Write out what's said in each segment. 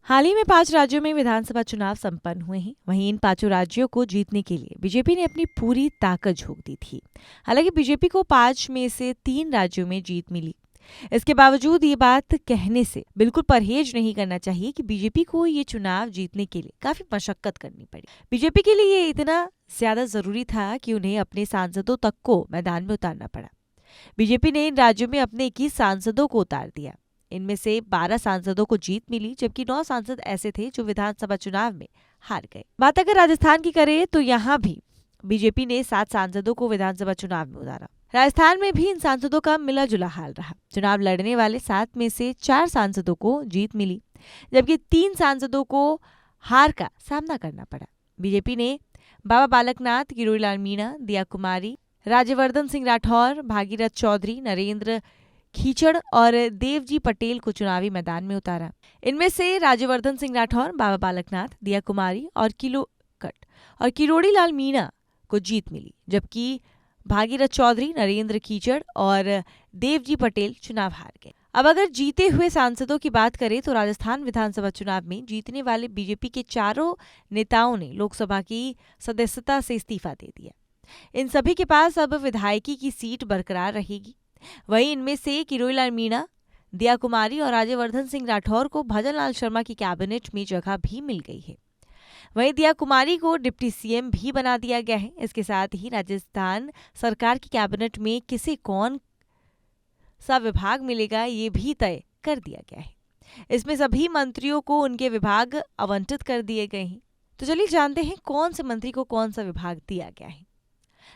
हाल ही में 5 राज्यों में विधानसभा चुनाव संपन्न हुए हैं। वहीं इन 5 राज्यों को जीतने के लिए बीजेपी ने अपनी पूरी ताकत झोंक दी थी। हालांकि बीजेपी को 5 में से 3 राज्यों में जीत मिली। इसके बावजूद ये बात कहने से बिल्कुल परहेज नहीं करना चाहिए कि बीजेपी को ये चुनाव जीतने के लिए काफी मशक्कत करनी पड़ी। बीजेपी के लिए ये इतना ज्यादा जरूरी था कि उन्हें अपने सांसदों तक को मैदान में उतारना पड़ा। बीजेपी ने इन राज्यों में अपने 21 सांसदों को उतार दिया। इनमें से 12 सांसदों को जीत मिली, जबकि 9 सांसद ऐसे थे जो विधानसभा चुनाव में हार गए। बात अगर राजस्थान की करें तो यहाँ भी बीजेपी ने 7 सांसदों को विधानसभा चुनाव में उतारा। राजस्थान में भी इन सांसदों का मिला जुला हाल रहा। चुनाव लड़ने वाले 7 में से 4 सांसदों को जीत मिली, जबकि 3 सांसदों को हार का सामना करना पड़ा। बीजेपी ने बाबा बालकनाथ, किरोड़ीलाल मीणा, दिया कुमारी, राज्यवर्धन सिंह राठौर, भागीरथ चौधरी, नरेंद्र खीचड़ और देवजी पटेल को चुनावी मैदान में उतारा। इनमें से राज्यवर्धन सिंह राठौर, बाबा बालकनाथ, दिया कुमारी और किरोड़ीलाल मीणा को जीत मिली, जबकि भागीरथ चौधरी, नरेंद्र खीचड़ और देवजी पटेल चुनाव हार गए। अब अगर जीते हुए सांसदों की बात करें तो राजस्थान विधानसभा चुनाव में जीतने वाले बीजेपी के 4 नेताओं ने लोकसभा की सदस्यता से इस्तीफा दे दिया। इन सभी के पास अब विधायकी की सीट बरकरार रहेगी। वहीं इनमें से किरोड़ीलाल मीणा, दिया कुमारी और राज्यवर्धन सिंह राठौर को भजनलाल शर्मा की कैबिनेट में जगह भी मिल गई है। वहीं दिया कुमारी को डिप्टी सीएम भी बना दिया गया है। इसके साथ ही राजस्थान सरकार की कैबिनेट में किसे कौन सा विभाग मिलेगा ये भी तय कर दिया गया है। इसमें सभी मंत्रियों को उनके विभाग आवंटित कर दिए गए हैं। तो चलिए जानते हैं कौन से मंत्री को कौन सा विभाग दिया गया है।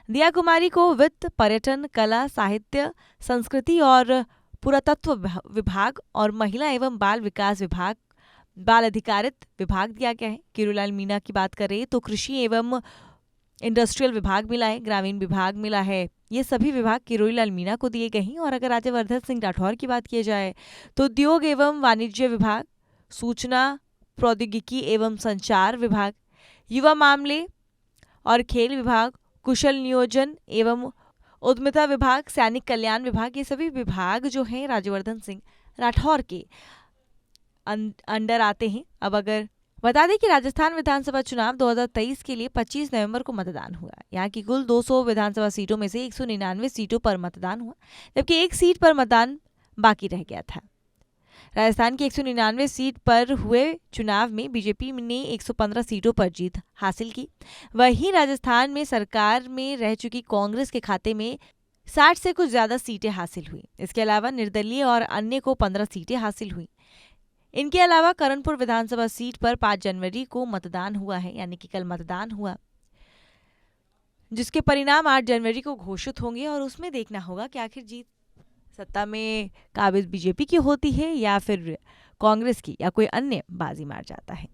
दिया कुमारी को वित्त, पर्यटन, कला, साहित्य, संस्कृति और पुरातत्व विभाग और महिला एवं बाल विकास विभाग, बाल अधिकारित विभाग दिया गया है। किरोड़ीलाल मीणा की बात करें तो कृषि एवं इंडस्ट्रियल विभाग मिला है, ग्रामीण विभाग मिला है। ये सभी विभाग किरोड़ीलाल मीणा को दिए गए हैं। और अगर राज्यवर्धन सिंह राठौर की बात की जाए तो उद्योग एवं वाणिज्य विभाग, सूचना प्रौद्योगिकी एवं संचार विभाग, युवा मामले और खेल विभाग, कुशल नियोजन एवं उद्यमिता विभाग, सैनिक कल्याण विभाग, ये सभी विभाग जो हैं राज्यवर्धन सिंह राठौर के अंडर आते हैं। अब अगर बता दें कि राजस्थान विधानसभा चुनाव 2023 के लिए 25 नवंबर को मतदान हुआ। यहाँ की कुल 200 विधानसभा सीटों में से 199 सीटों पर मतदान हुआ, जबकि एक सीट पर मतदान बाकी रह गया था। राजस्थान की 199 सीट पर हुए चुनाव में बीजेपी ने 115 सीटों पर जीत हासिल की। वहीं राजस्थान में सरकार में रह चुकी कांग्रेस के खाते में 60 से कुछ ज्यादा सीटें हासिल हुई। इसके अलावा निर्दलीय और अन्य को 15 सीटें हासिल हुई। इनके अलावा करणपुर विधानसभा सीट पर 5 जनवरी को मतदान हुआ है, यानी कि कल मतदान हुआ, जिसके परिणाम 8 जनवरी को घोषित होंगे और उसमें देखना होगा कि आखिर जीत सत्ता में काबिज बीजेपी की होती है या फिर कांग्रेस की, या कोई अन्य बाजी मार जाता है।